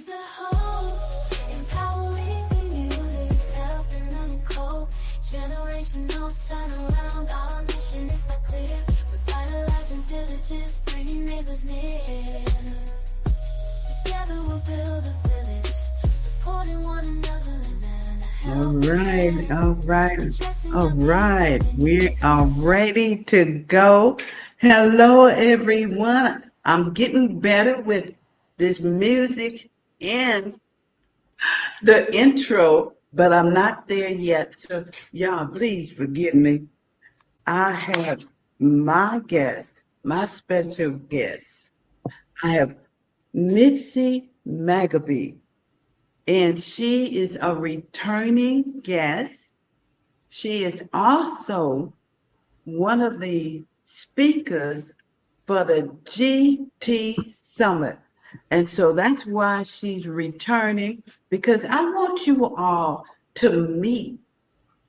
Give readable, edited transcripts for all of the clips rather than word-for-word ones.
brings the hope, empowering communities, helping them cope. Generational turnaround, our mission is not clear. Revitalizing diligence, bringing neighbors near. Together we'll build a village, supporting one another and All right. We are ready to go. Hello, everyone. I'm getting better with this music and the intro, but I'm not there yet. So, y'all, please forgive me. I have my guest, my special guest. I have Mitzi Magleby, and she is a returning guest. She is also one of the speakers for the GT Summit. And so that's why she's returning, because I want you all to meet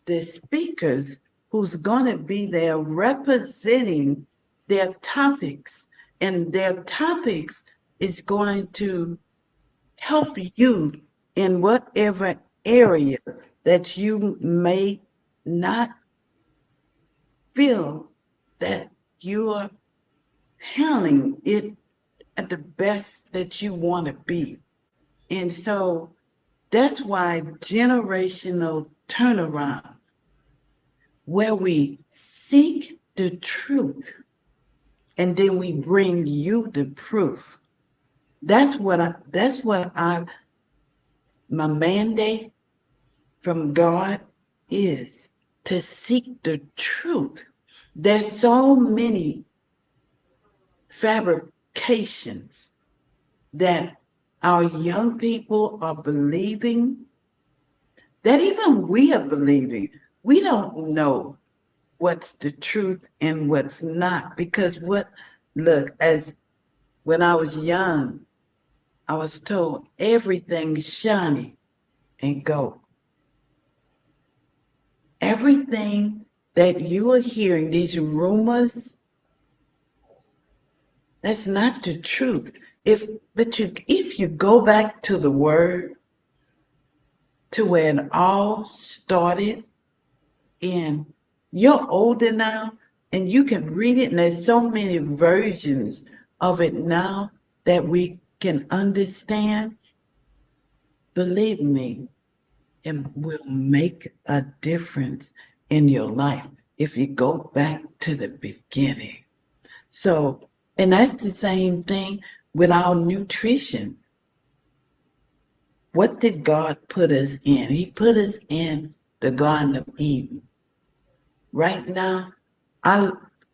the speakers who's going to be there representing their topics. And their topics is going to help you in whatever area that you may not feel that you're handling it at the best that you want to be. And so that's why generational turnaround, where we seek the truth and then we bring you the proof. That's what my mandate from God is, to seek the truth. There's so many fabrications that our young people are believing, that even we are believing. We don't know what's the truth and what's not, because as when I was young, I was told everything's shiny and gold. Everything that you are hearing, these rumors, that's not the truth. If you go back to the word, to where it all started, and you're older now, and you can read it, and there's so many versions of it now that we can understand. Believe me, it will make a difference in your life if you go back to the beginning. So, and that's the same thing with our nutrition. What did God put us in? He put us in the Garden of Eden. Right now,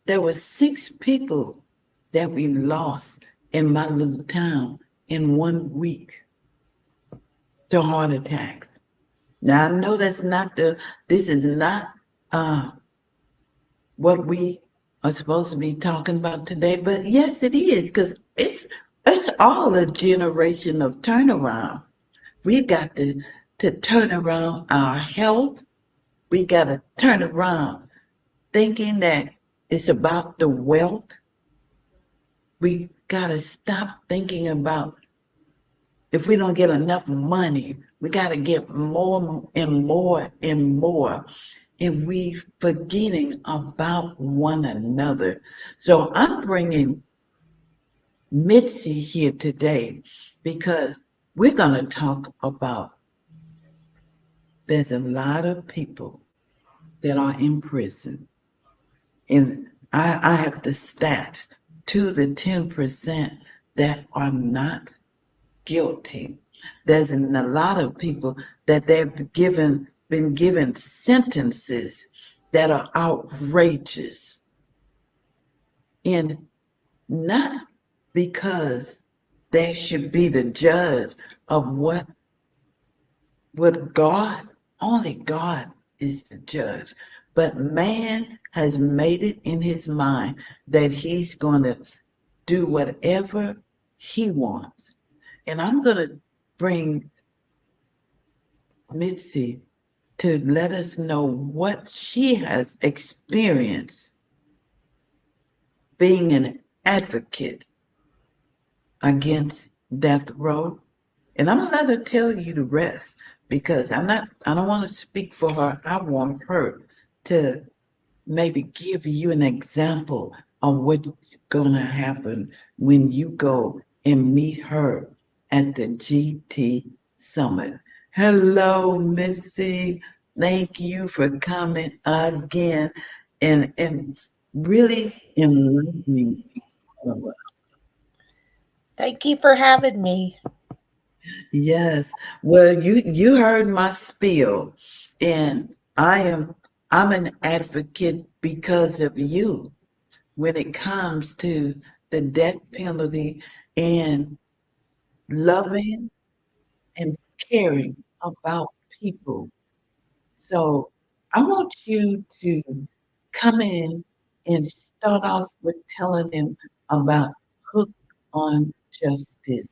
there were 6 people that we lost in my little town in 1 week to heart attacks. Now, I know this is not what we are supposed to be talking about today, but yes, it is, because it's all a generation of turnaround. We've got to turn around our health. We got to turn around thinking that it's about the wealth. We got to stop thinking about if we don't get enough money, we got to get more and more and more. And we forgetting about one another. So I'm bringing Mitzi here today because we're going to talk about, there's a lot of people that are in prison. And I have the stats to the 10% that are not guilty. There's a lot of people that they've been given sentences that are outrageous. And not because they should be the judge of what God, only God is the judge. But man has made it in his mind that he's going to do whatever he wants. And I'm going to bring Mitzi to let us know what she has experienced being an advocate against death row And I'm gonna let her tell you the rest because I don't want to speak for her. I want her to maybe give you an example of what's gonna happen when you go and meet her at the GT Summit. Hello, Missy. Thank you for coming again and really enlightening all of us. Thank you for having me. Yes. Well, you heard my spiel, and I'm an advocate because of you when it comes to the death penalty and loving and caring about people. So I want you to come in and start off with telling them about hook on justice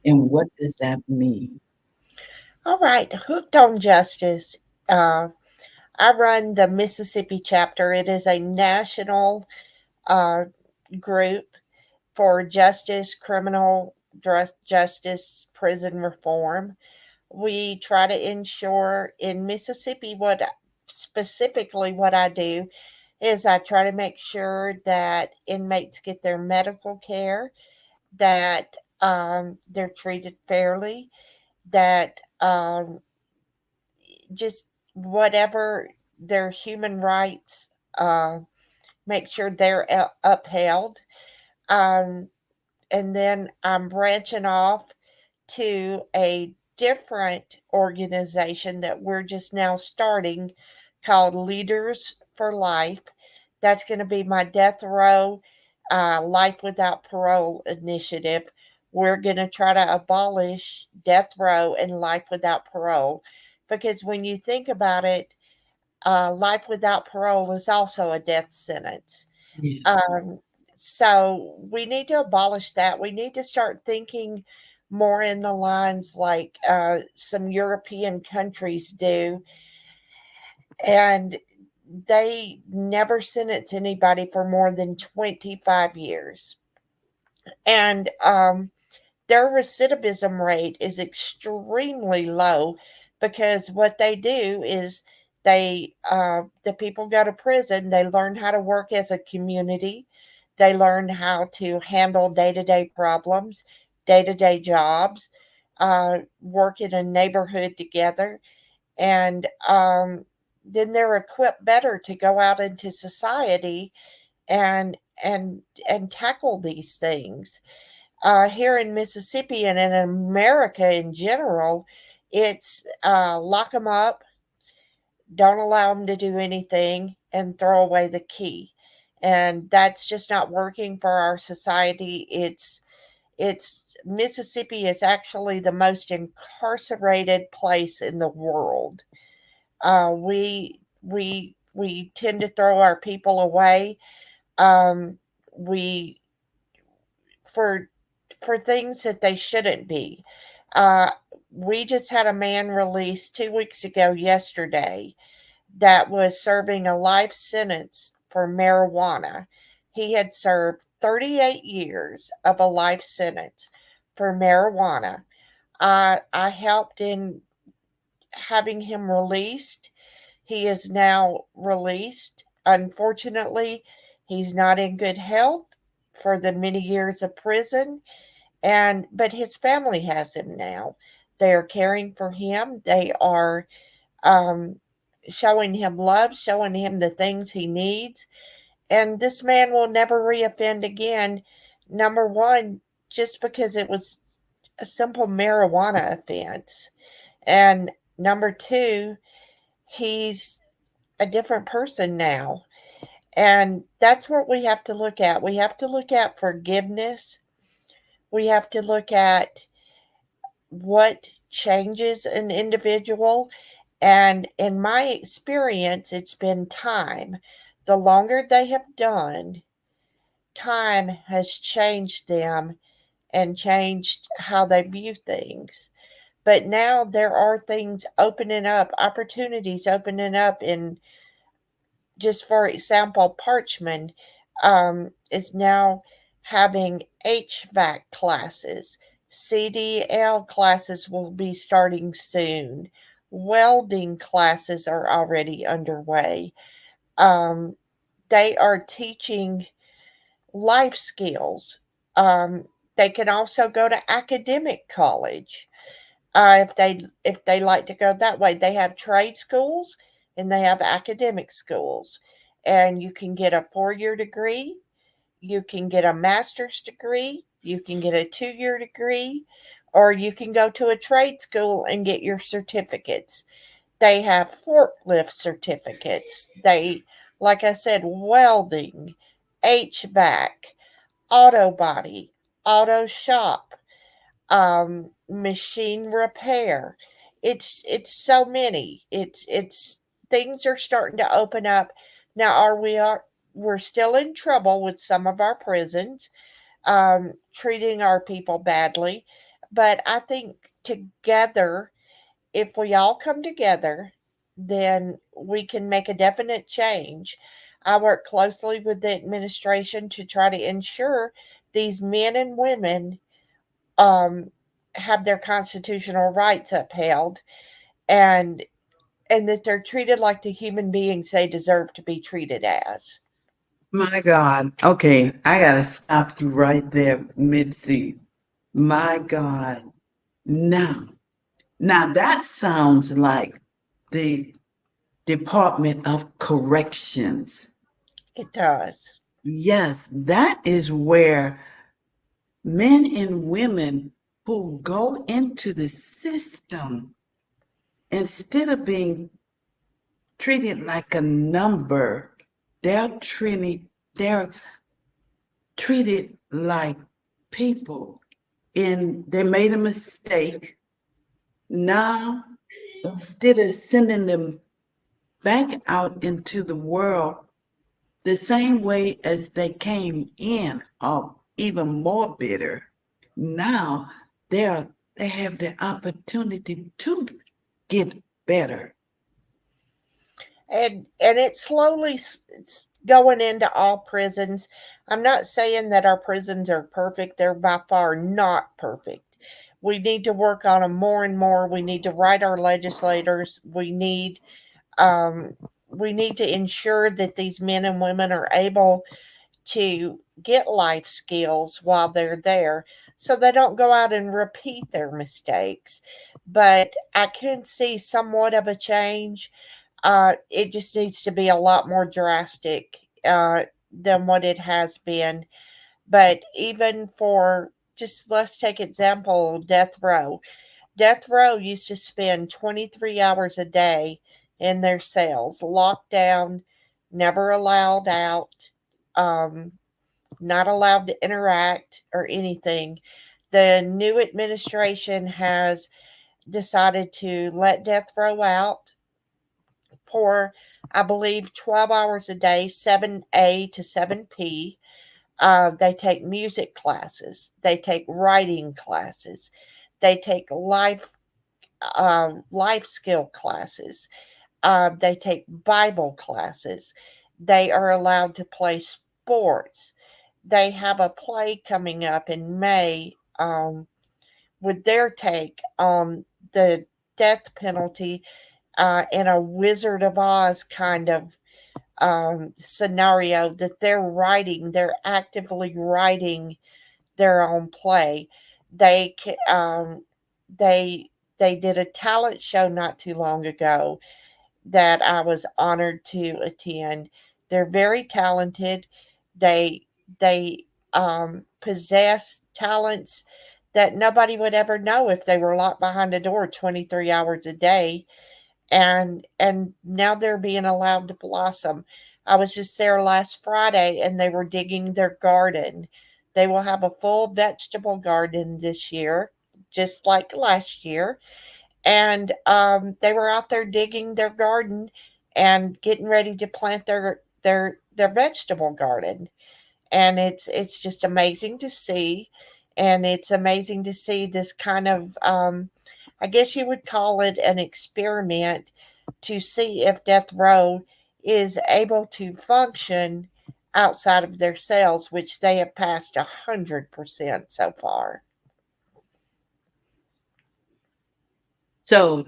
and what does that mean? All right, Hooked on Justice. Uh, I run the Mississippi chapter. It is a national uh, group for justice, criminal justice, prison reform. We try to ensure in Mississippi what I do is I try to make sure that inmates get their medical care, that they're treated fairly, that just whatever their human rights, uh, make sure they're upheld. Um, and then I'm branching off to a different organization that we're just now starting called Leaders for Life. That's going to be my death row, life without parole initiative. We're going to try to abolish death row and life without parole because when you think about it, life without parole is also a death sentence. Yes. Um, so we need to abolish that. We need to start thinking more in the lines like some European countries do, and they never sentence anybody for more than 25 years. And their recidivism rate is extremely low because what they do is the people go to prison, they learn how to work as a community, they learn how to handle day-to-day problems, day-to-day jobs, work in a neighborhood together, and then they're equipped better to go out into society and and and tackle these things. Here in Mississippi and in America in general, it's lock them up, don't allow them to do anything, and throw away the key. And that's just not working for our society. It's Mississippi is actually the most incarcerated place in the world. We tend to throw our people away. We for for things that they shouldn't be. Uh, we just had a man released 2 weeks ago yesterday that was serving a life sentence for marijuana. He had served 38 years of a life sentence for marijuana. I helped in having him released. He is now released. Unfortunately, he's not in good health for the many years of prison, and but his family has him now. They are caring for him. They are um, showing him love, showing him the things he needs, and this man will never reoffend again. Number one, just because it was a simple marijuana offense, and number two, he's a different person now. And that's what we have to look at. We have to look at forgiveness. We have to look at what changes an individual. And in my experience, it's been time. The longer they have done, time has changed them and changed how they view things. But now there are things opening up, opportunities opening up in, just for example, Parchman is now having HVAC classes, CDL classes will be starting soon. Welding classes are already underway. Um, they are teaching life skills. Um, they can also go to academic college if they like to go that way. They have trade schools and they have academic schools, and you can get a 4-year degree. You can get a master's degree. You can get a 2-year degree, or you can go to a trade school and get your certificates. They have forklift certificates. Like I said, welding, HVAC, auto body, auto shop, machine repair. It's so many. It's things are starting to open up. Now, we're still in trouble with some of our prisons, treating our people badly, but I think together, if we all come together, then we can make a definite change. I work closely with the administration to try to ensure these men and women um, have their constitutional rights upheld, and that they're treated like the human beings they deserve to be treated as. My God. Okay, I gotta stop you right there, Mitzi. My God. Now, now that sounds like the Department of Corrections. It does. Yes, that is where men and women who go into the system, instead of being treated like a number, they're treated like people. And they made a mistake. Now, instead of sending them back out into the world the same way as they came in, or even more bitter, now they have the opportunity to get better. And it's slowly it's going into all prisons. I'm not saying that our prisons are perfect. They're by far not perfect. We need to work on them more and more. We need to write our legislators. Um, we need to ensure that these men and women are able to get life skills while they're there, so they don't go out and repeat their mistakes. But I can see somewhat of a change. It just needs to be a lot more drastic than what it has been. But even for, just let's take example, death row. Death row used to spend 23 hours a day in their cells, locked down, never allowed out, um, not allowed to interact or anything. The new administration has decided to let death row out for, I believe, 12 hours a day, 7A to 7P. They take music classes, they take writing classes, they take life skill classes, they take Bible classes, they are allowed to play sports. They have a play coming up in May, with their take on the death penalty, in a Wizard of Oz kind of scenario that they're writing. They're actively writing their own play. They they they did a talent show not too long ago that I was honored to attend. They're very talented. They they possess talents that nobody would ever know if they were locked behind a door 23 hours a day, and now they're being allowed to blossom. I was just there last Friday and they were digging their garden. They will have a full vegetable garden this year, just like last year. And they were out there digging their garden and getting ready to plant their vegetable garden. And it's just amazing to see, and it's amazing to see this kind of, I guess you would call it an experiment, to see if death row is able to function outside of their cells, which they have passed 100% so far. So,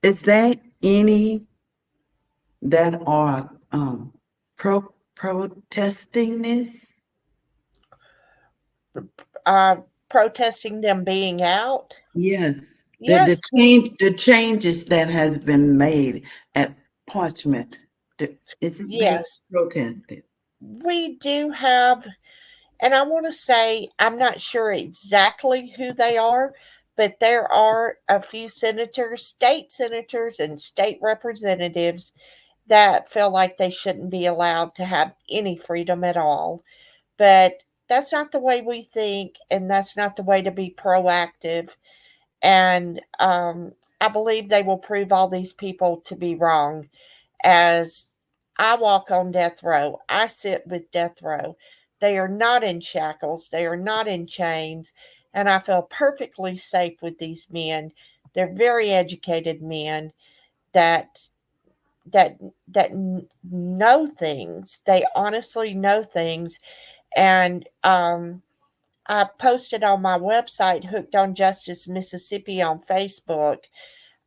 is there any that are protesting this? Uh, Protesting them being out. Yes, Yes, the changes that has been made at Parchman, is it being yes, protested? we do have, and I want to say I'm not sure exactly who they are, but there are a few senators, and state representatives that feel like they shouldn't be allowed to have any freedom at all. But that's not the way we think, and that's not the way to be proactive. And I believe they will prove all these people to be wrong. As I walk on death row, I sit with death row. They are not in shackles, they are not in chains, and I feel perfectly safe with these men. They're very educated men that that that know things. They honestly know things, and I posted on my website, Hooked on Justice Mississippi, on Facebook.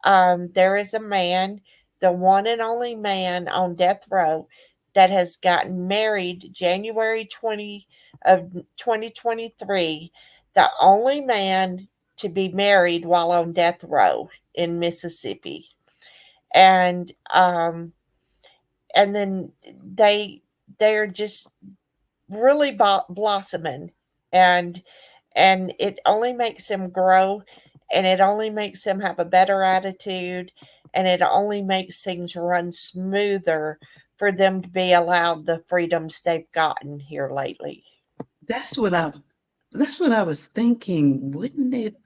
There is a man, the one and only man on death row, that has gotten married January 20 of 2023. The only man to be married while on death row in Mississippi, and then they they're just really blossoming, and it only makes them grow, and it only makes them have a better attitude, and it only makes things run smoother for them to be allowed the freedoms they've gotten here lately. That's what I that's what I was thinking. Wouldn't it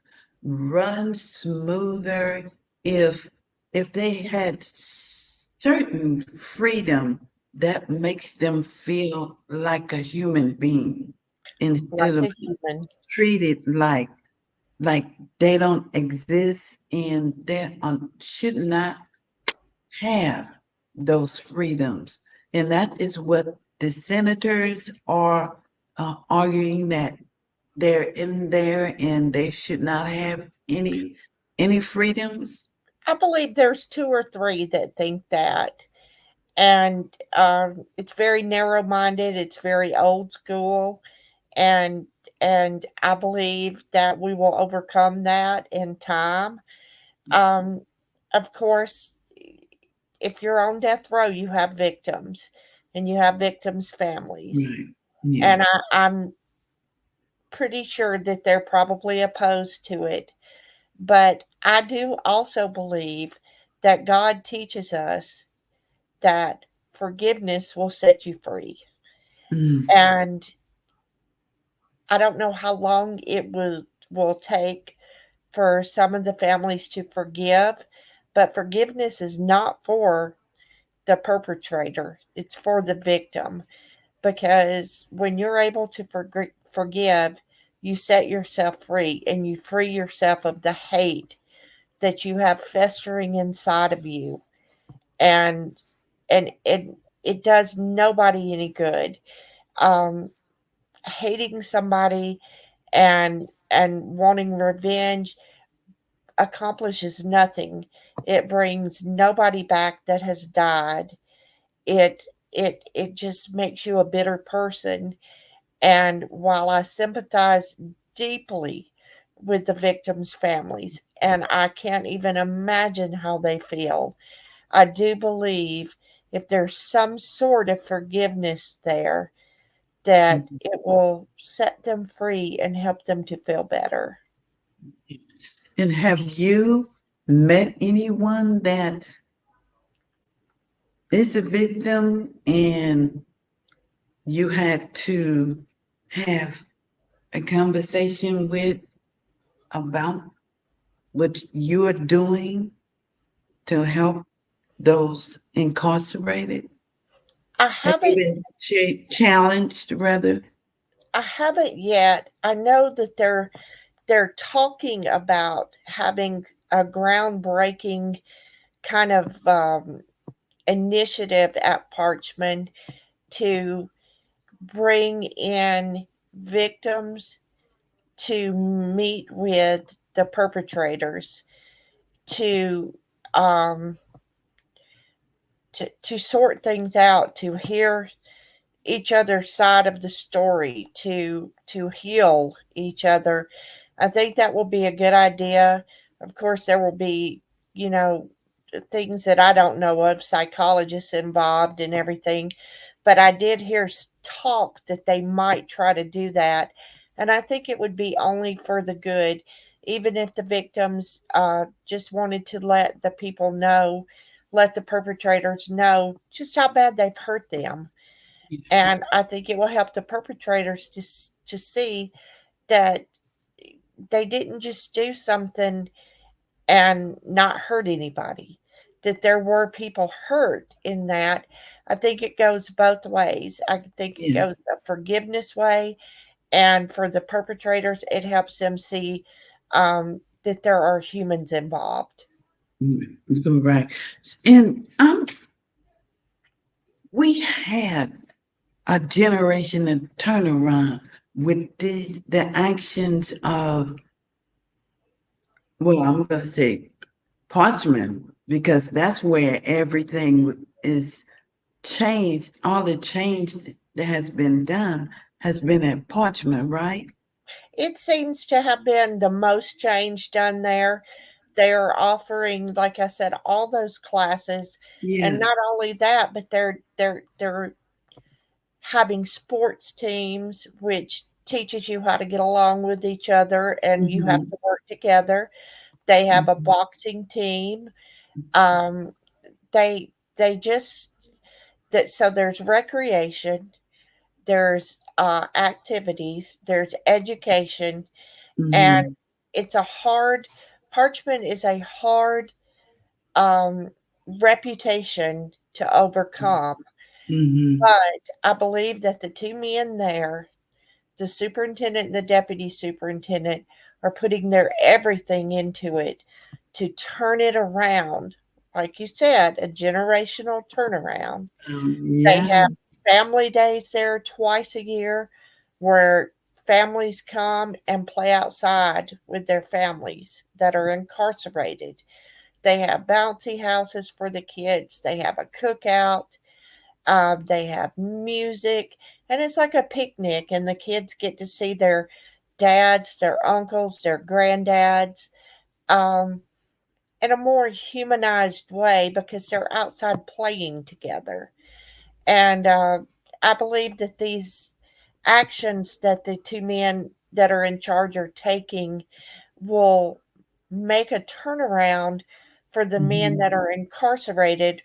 run smoother if they had certain freedom that makes them feel like a human being Like instead of a human. treated like they don't exist and they should not have those freedoms. And that is what the senators are arguing, that they're in there and they should not have any freedoms. I believe there's two or three that think that, and it's very narrow-minded, it's very old school, and I believe that we will overcome that in time. Um, of course, if you're on death row, you have victims, and you have victims' families. Right. Yeah. And I'm pretty sure that they're probably opposed to it. But I do also believe that God teaches us that forgiveness will set you free. Mm. And I don't know how long will take for some of the families to forgive, but forgiveness is not for the perpetrator, it's for the victim. Because when you're able to forgive, you set yourself free, and you free yourself of the hate that you have festering inside of you. And it does nobody any good. Um, Hating somebody and wanting revenge accomplishes nothing. It brings nobody back that has died. It it just makes you a bitter person. And while I sympathize deeply with the victims' families, and I can't even imagine how they feel, I do believe if there's some sort of forgiveness there, that it will set them free and help them to feel better. And have you met anyone that is a victim and you had to have a conversation with about what you are doing to help those incarcerated? I Have you haven't been challenged, rather? I haven't yet. I know that they're talking about having a groundbreaking kind of initiative at Parchman to bring in victims to meet with the perpetrators. to um, to sort things out, to hear each other's side of the story, to heal each other. I think that will be a good idea. Of course, there will be, you know, things that I don't know of, psychologists involved and everything, but I did hear talk that they might try to do that, and I think it would be only for the good, even if the victims just wanted to let the people know, let the perpetrators know just how bad they've hurt them. And I think it will help the perpetrators to see that they didn't just do something and not hurt anybody, that there were people hurt in that. I think it goes both ways. I think it Yeah. goes a forgiveness way, and for the perpetrators, it helps them see that there are humans involved. You're right. And we had a generation of turnaround with the actions of, well, I'm going to say Parchman, because that's where everything is changed. All the change that has been done has been at Parchman, right? It seems to have been the most change done there. They're offering, like I said, all those classes, and Yeah. not only that, but they're having sports teams, which teaches you how to get along with each other and you have Hmm. to work together. They have a Hmm. boxing team. Um, they just that so there's recreation, there's activities, there's education, and Hmm. it's a hard Parchment is a hard um, reputation to overcome. Hmm. But I believe that the two men there, the superintendent and the deputy superintendent, are putting their everything into it to turn it around. Like you said, a generational turnaround. They Yeah. have family days there twice a year where families come and play outside with their families that are incarcerated. They have bouncy houses for the kids. They have a cookout. They have music, and it's like a picnic, and the kids get to see their dads, their uncles, their granddads, um, in a more humanized way because they're outside playing together. And I believe that these actions that the two men that are in charge are taking will make a turnaround for the men Hmm. that are incarcerated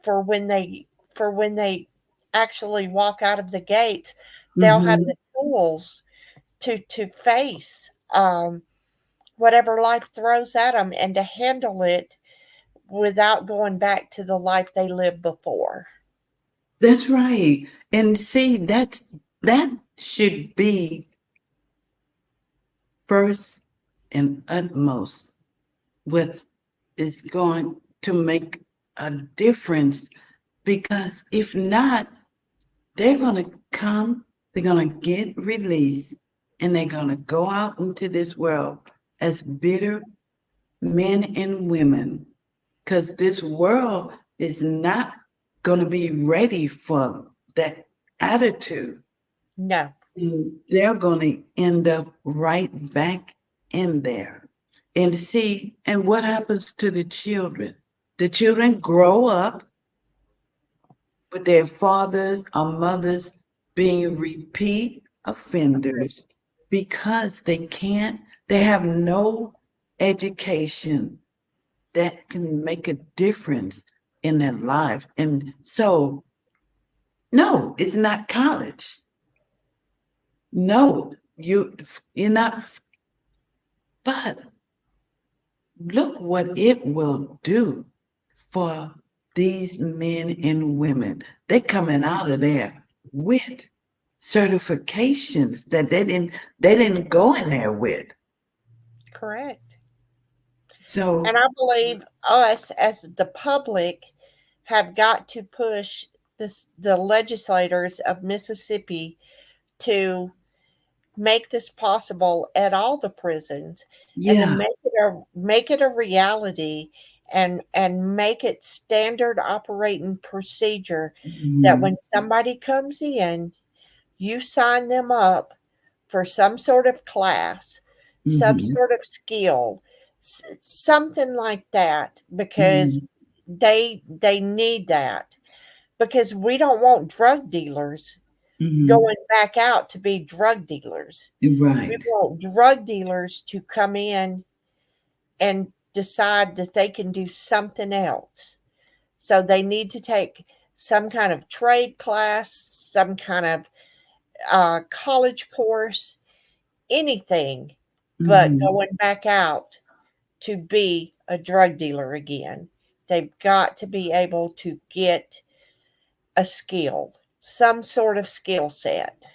for when they for when they actually walk out of the gate, they'll have the Hmm. tools to face whatever life throws at them and to handle it without going back to the life they lived before. That's right. And see, that should be first and utmost what is going to make a difference. Because if not, they're going to come, they're going to get released, and they're going to go out into this world as bitter men and women. Because this world is not going to be ready for that attitude. No, And they're going to end up right back in there. And see, and what happens to the children? The children grow up with their fathers or mothers being repeat offenders because they have no education that can make a difference in their life. And so, no, it's not college. No, you're not. But look what it will do for these men and women. They're coming out of there with certifications that they didn't go in there with. correct. So And I believe us as the public have got to push the legislators of Mississippi to make this possible at all the prisons and to yeah. make it make it a reality, and make it standard operating procedure that Mm-hmm. when somebody comes in, you sign them up for some sort of class, some Mm-hmm. sort of skill, something like that, Mm-hmm. because they need that, because we don't want drug dealers Mm-hmm. going back out to be drug dealers. We Right. want drug dealers to come in and decide that they can do something else. So they need to take some kind of trade class, some kind of college course, anything but Mm-hmm. going back out to be a drug dealer again. They've got to be able to get a skill, some sort of skill set.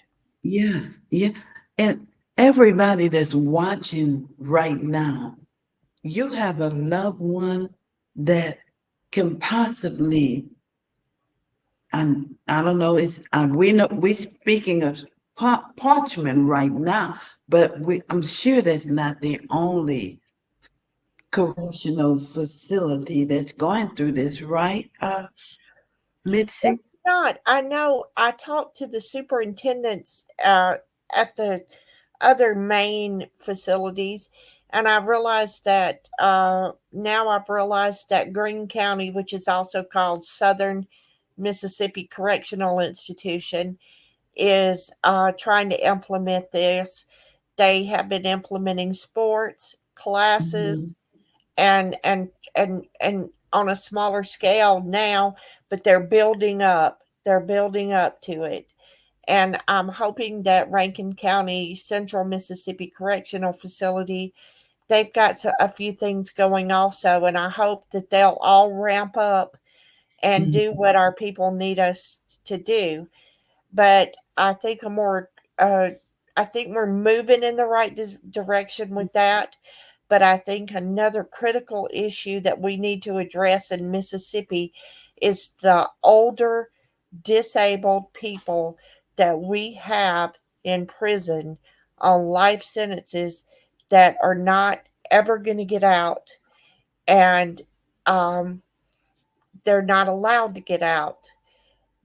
Yes. Yeah. And everybody that's watching right now, you have a loved one that can possibly, and I don't know, it's we know we're speaking of Parchman right now, but I'm sure that's not the only correctional facility that's going through this, right, Mitzi? It's not. I know I talked to the superintendents at the other main facilities, and I realized that now I've realized that Greene County, which is also called Southern Mississippi Correctional Institution, is trying to implement this. They have been implementing sports Mm-hmm. classes, and on a smaller scale now, but they're building up to it. And I'm hoping that Rankin County Central Mississippi Correctional Facility, they've got a few things going also, and I hope that they'll all ramp up and do Mm-hmm. what our people need us to do. But uh, I think we're moving in the right direction with that. But I think another critical issue that we need to address in Mississippi is the older disabled people that we have in prison on life sentences that are not ever going to get out, and um, they're not allowed to get out.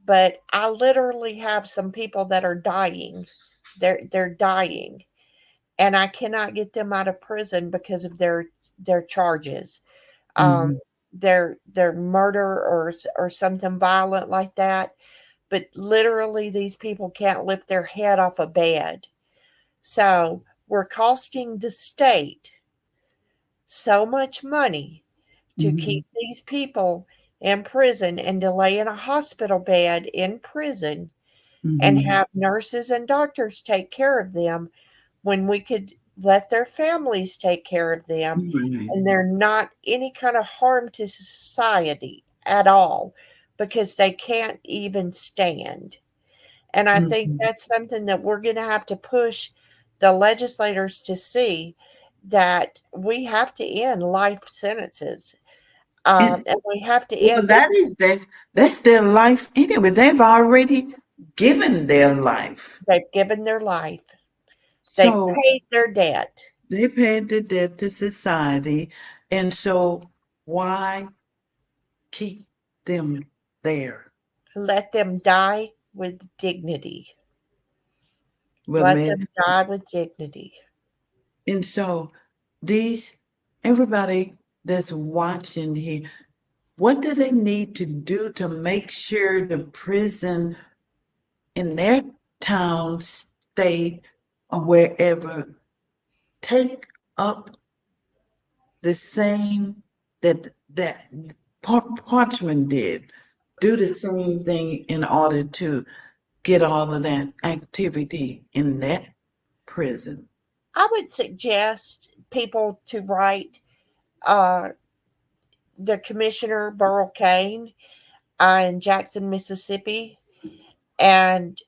But I literally have some people that are dying. They're dying, and I cannot get them out of prison because of their charges. Um, Mm-hmm. their murder or something violent like that. But literally, these people can't lift their head off a bed. So we're costing the state so much money to Mm-hmm. keep these people in prison and to lay in a hospital bed in prison and Mm-hmm. have nurses and doctors take care of them when we could let their families take care of them, Right. and they're not any kind of harm to society at all because they can't even stand. And I think Mm-hmm. that's something that we're going to have to push the legislators to see, that we have to end life sentences. And And we have to well, end it. that's their life anyway. They've already given their life. They've given their life, they've So paid their debt. they paid the debt to society. And so why keep them there? Let them die with dignity. Well, Let man, them die with dignity. and so these everybody that's watching here, what do they need to do to make sure the prison in their town, state, or wherever take up the same that Parchman did? Do the same thing in order to get all of that activity in that prison. I would suggest people to write uh, the Commissioner Burl Kane in Jackson, Mississippi, and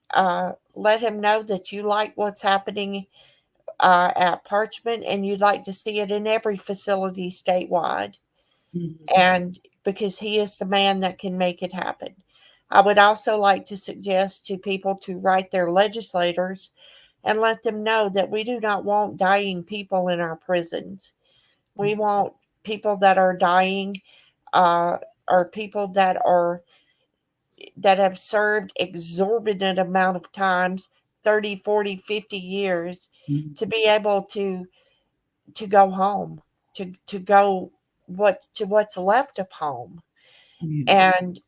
let him know that you like what's happening at Parchman, and you'd like to see it in every facility statewide. Mhm. And because he is the man that can make it happen. I would also like to suggest to people to write their legislators and let them know that we do not want dying people in our prisons. We want people that are dying, uh, or people that have served exorbitant amount of times, 30, 40, 50 years, Mhm. to be able to go home, to go what's left of home. Yeah. And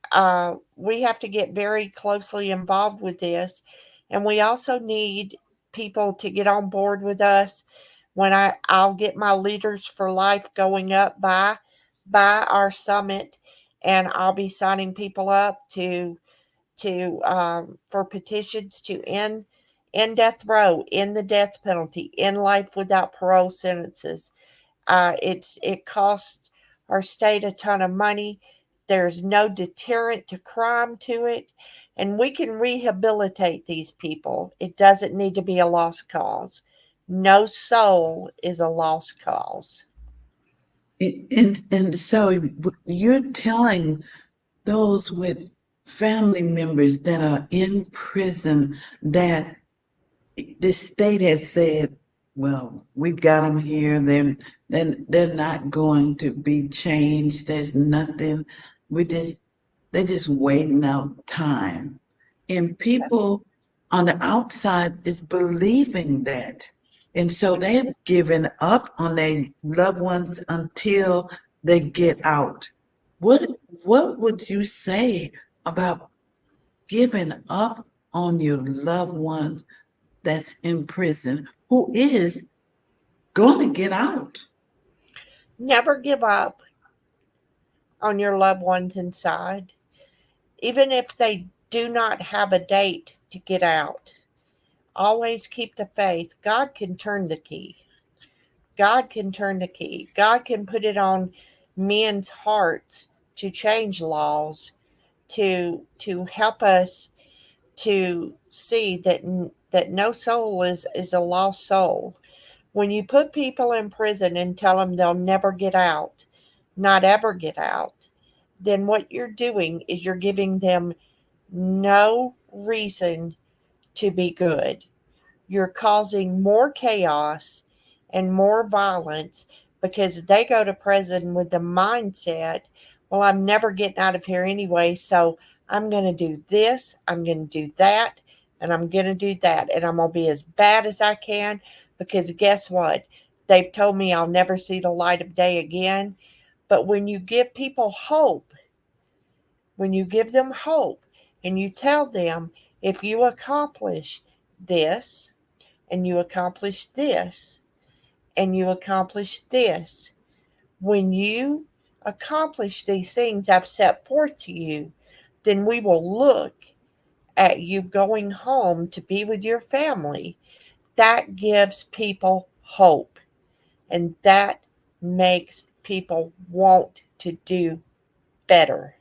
we have to get very closely involved with this. And we also need people to get on board with us. When I'll get my Leaders for Life going up by our summit, and I'll be signing people up to for petitions to end death row, end the death penalty, end life without parole sentences. It costs our state a ton of money. There's no deterrent to crime to it, and we can rehabilitate these people. It doesn't need to be a lost cause. No soul is a lost cause. And so you're telling those with family members that are in prison that the state has said, well, we've got them here. They're not going to be changed. There's nothing. We just they're just waiting out time. And people on the outside is believing that. And so they've given up on their loved ones until they get out. What what would you say about giving up on your loved ones that's in prison who is going to get out? Never give up on your loved ones inside, even if they do not have a date to get out. Always keep the faith. God can turn the key. God can turn the key. God can put it on men's hearts to change laws, to help us to see that no soul is a lost soul. When you put people in prison and tell them they'll never get out, not ever get out, then what you're doing is you're giving them no reason to be good. You're causing more chaos and more violence because they go to prison with the mindset, well, I'm never getting out of here anyway, so I'm going to do this, I'm going to do that, and I'm going to do that, and I'm going to be as bad as I can because guess what? They've told me I'll never see the light of day again. But when you give people hope, when you give them hope and you tell them, if you accomplish this, and you accomplish this, and you accomplish this, when you accomplish these things I've set forth to you, then we will look at you going home to be with your family. That gives people hope, and that makes people want to do better.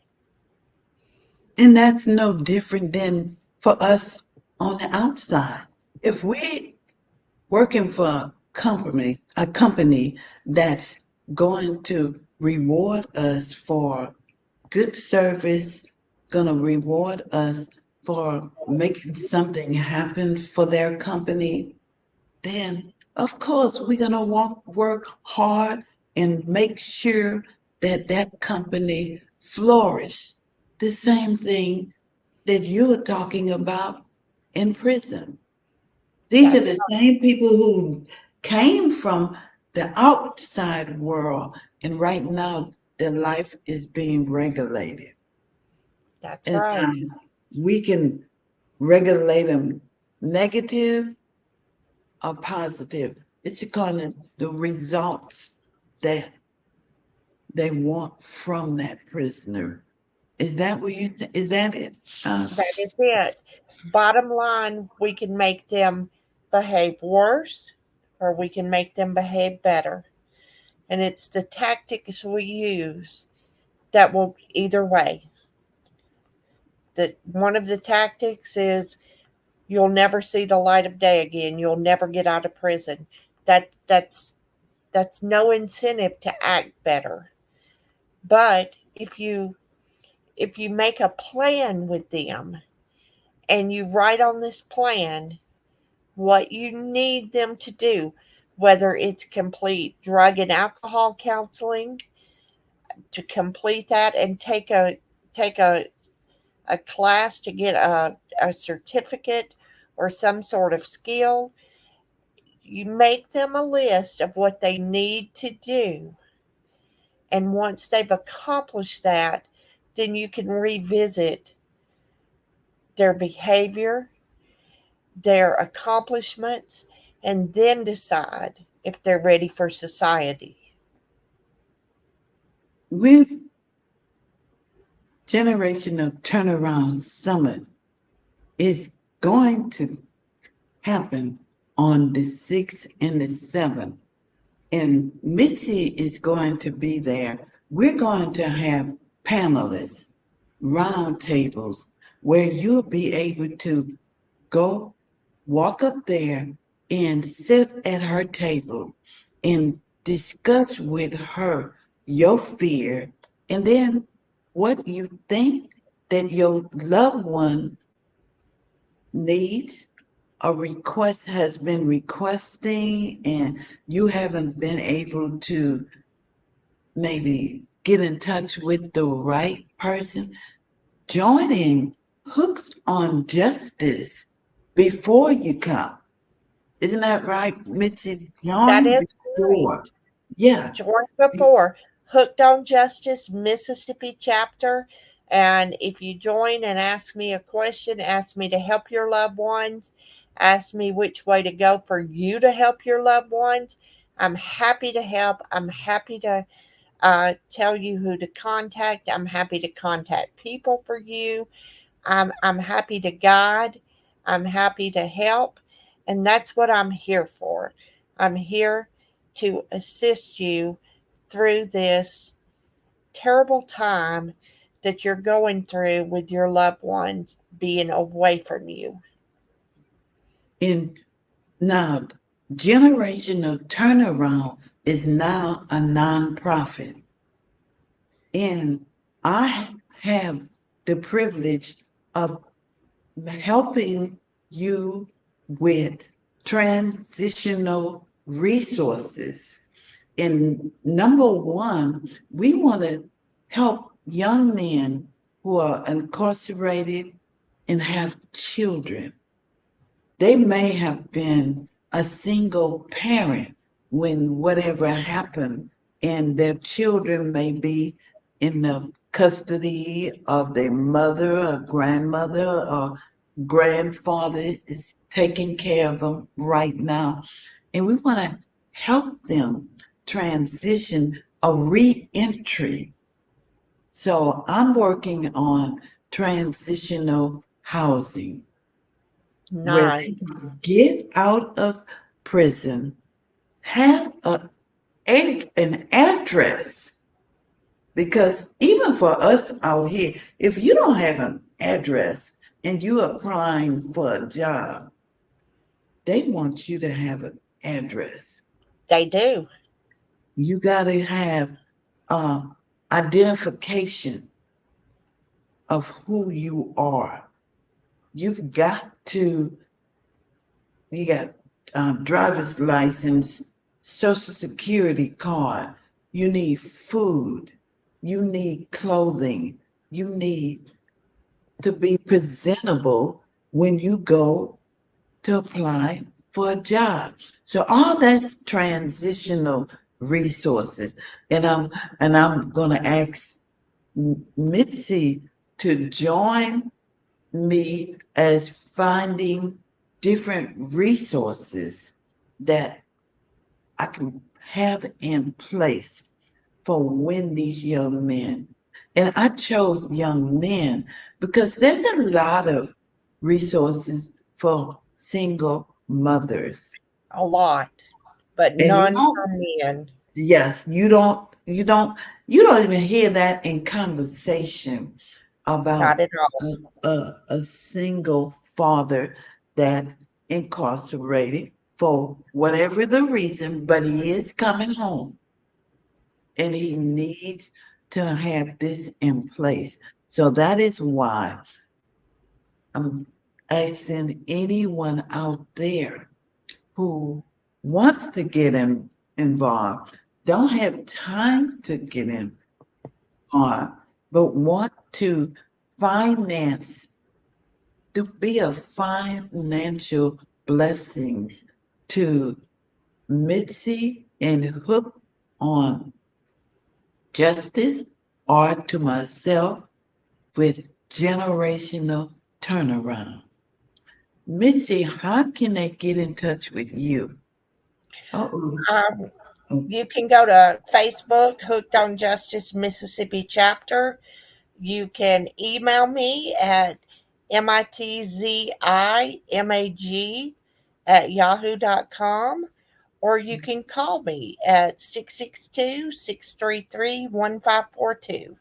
And that's no different than for us on the outside. If we working for a company that's going to reward us for good service, gonna reward us for making something happen for their company, then of course we're gonna work hard and make sure that that company flourish. The same thing that you were talking about in prison. These are That's the same people who came from the outside world, and right now their life is being regulated. that's And right. we can regulate them negative or positive. It's according to the results that they want from that prisoner. Is that what you is that it? That is it. Bottom line, we can make them behave worse or we can make them behave better. And it's the tactics we use that will either way. That one of the tactics is you'll never see the light of day again. You'll never get out of prison. That's no incentive to act better. But if you make a plan with them and you write on this plan what you need them to do, whether it's complete drug and alcohol counseling, to complete that and take a class to get a certificate or some sort of skill. You make them a list of what they need to do. And once they've accomplished that, then you can revisit their behavior, their accomplishments, and then decide if they're ready for society. With Generational Turnaround Summit is going to happen on the 6th and the 7th. And Mitzi is going to be there. We're going to have panelists, roundtables, where you'll be able to go walk up there and sit at her table and discuss with her your fear and then what you think that your loved one needs. A request has been requesting and you haven't been able to maybe get in touch with the right person. Joining Hooks on Justice before you come. Isn't that right, Mitzi? That Join is before. great. Yeah. Join before Hooked on Justice Mississippi chapter. And if you join and ask me a question, ask me to help your loved ones, ask me which way to go for you to help your loved ones, I'm happy to help. I'm happy to tell you who to contact. I'm happy to contact people for you. I'm happy to guide. I'm happy to help. And that's what I'm here for. I'm here to assist you through this terrible time that you're going through with your loved ones being away from you. And now, Generational Turnaround is now a nonprofit. And I have the privilege of helping you with transitional resources. And number one, we want to help young men who are incarcerated and have children. They may have been a single parent when whatever happened, and their children may be in the custody of their mother or grandmother or grandfather is taking care of them right now. And we want to help them transition a reentry. So I'm working on transitional housing where they Nice. can get out of prison, have an address. Because even for us out here, if you don't have an address and you're applying for a job, they want you to have an address. They do. You got to have uh, identification of who you are. You've got to, you got driver's license, social security card. You need food. You need clothing. You need to be presentable when you go to apply for a job. So all that's transitional resources. And I'm gonna ask Mitzi to join me as finding different resources that I can have in place for when these young men, and I chose young men because there's a lot of resources for single mothers. A lot, but And you none don't, for men. yes, you don't even hear that in conversation Not about at all. a single father that incarcerated for whatever the reason, but he is coming home and he needs to have this in place. So that is why I'm asking anyone out there who wants to get involved, don't have time to get involved, but want to finance, to be a financial blessing to Mitzi and Hook on Justice, or to myself with generational turnaround. Mitzi, how can they get in touch with you? Oh, Um, you can go to Facebook, Hooked on Justice Mississippi chapter. You can email me at mitzimag@yahoo.com, or you can call me at 662-633-1542.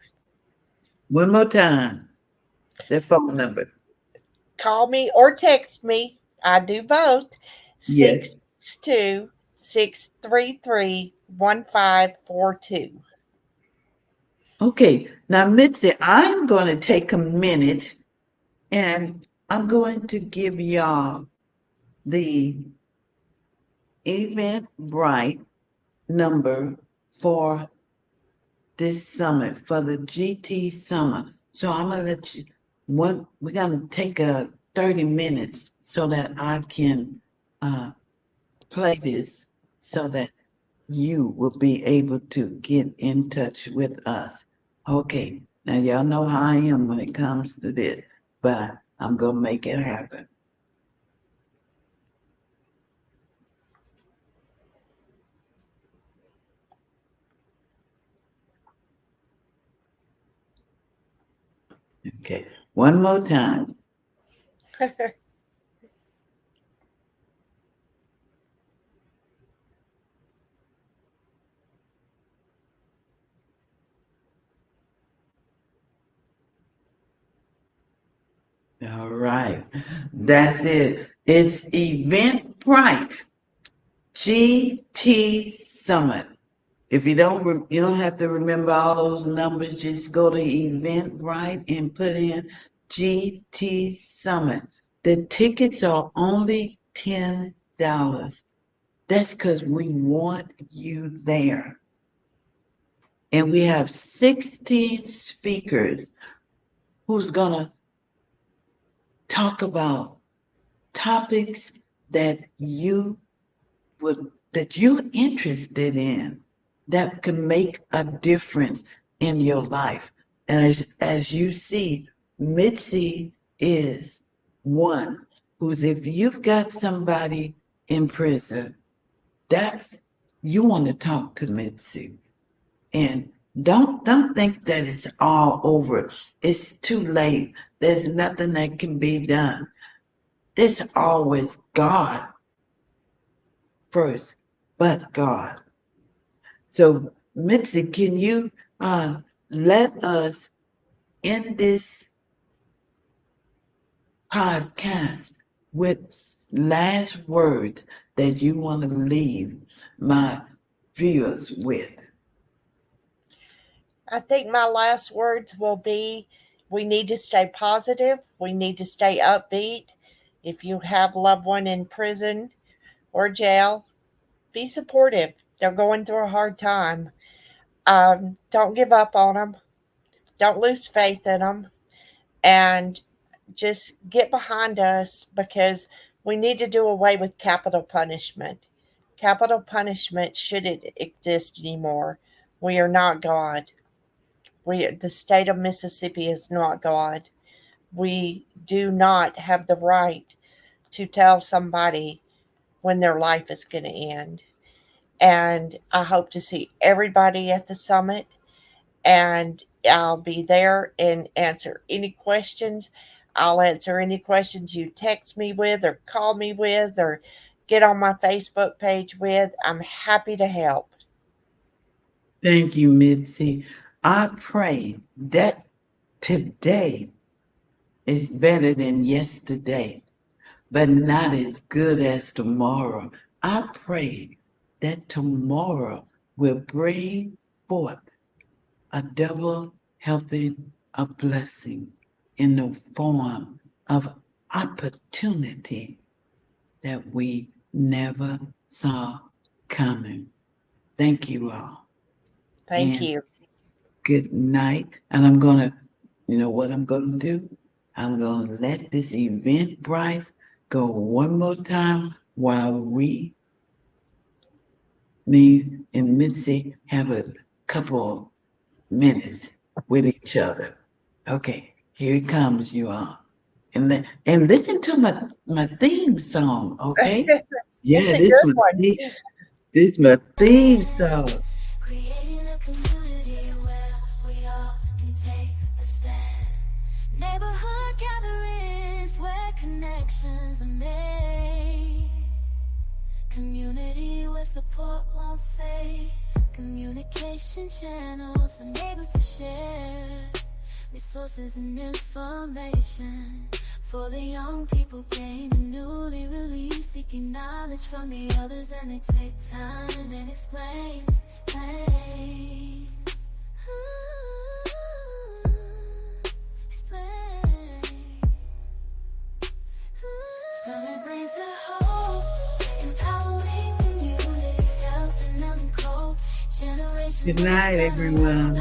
one more time, the phone number. Call me or text me. I do both. Yes. 662-633-1542. Okay. Now, Mitzi, I'm going to take a minute and I'm going to give y'all the Eventbrite number for this summit, for the GT summit. So I'm gonna let you we're gonna take a 30 minutes so that I can play this so that you will be able to get in touch with us. Okay, now y'all know how I am when it comes to this, but I'm gonna make it happen. Okay, one more time. All right, that's it. It's Eventbrite GT Summit. If you don't have to remember all those numbers. Just go to Eventbrite and put in GT Summit. The tickets are only $10. That's because we want you there. And we have 16 speakers who's gonna talk about topics that you're interested in, that can make a difference in your life. And as you see, Mitzi is one who's, if you've got somebody in prison, that's, you want to talk to Mitzi. And don't think that it's all over. It's too late. There's nothing that can be done. There's always God first, but God. So, Mitzi, can you let us end this podcast with last words that you want to leave my viewers with? I think my last words will be, we need to stay positive. We need to stay upbeat. If you have a loved one in prison or jail, be supportive. They're going through a hard time. Don't give up on them. Don't lose faith in them. And just get behind us, because we need to do away with capital punishment. Capital punishment shouldn't exist anymore. We are not God. The state of Mississippi is not God. We do not have the right to tell somebody when their life is going to end. And I hope to see everybody at the summit, and I'll be there and answer any questions. I'll answer any questions you text me with or call me with or get on my Facebook page with. I'm happy to help. Thank you, Mitzi. I pray that today is better than yesterday, but not as good as tomorrow. I pray that tomorrow will bring forth a double helping of blessing in the form of opportunity that we never saw coming. Thank you all. Thank And you. good night. And I'm going to, you know what I'm going to do? I'm going to let this Eventbrite go one more time while me and Mitzi have a couple minutes with each other. Okay, here it comes, you all. And listen to my theme song, okay? It's Yeah, a good one. this my theme song. Creating a community where we all can take a stand. Neighborhood gatherings where connections are made. Community where support won't fade. Communication channels for neighbors to share. Resources and information for the young people gain the newly released, seeking knowledge from the others, and they take time and explain. Sun brings the hope, empowering communities, helping them cope. Good night, everyone.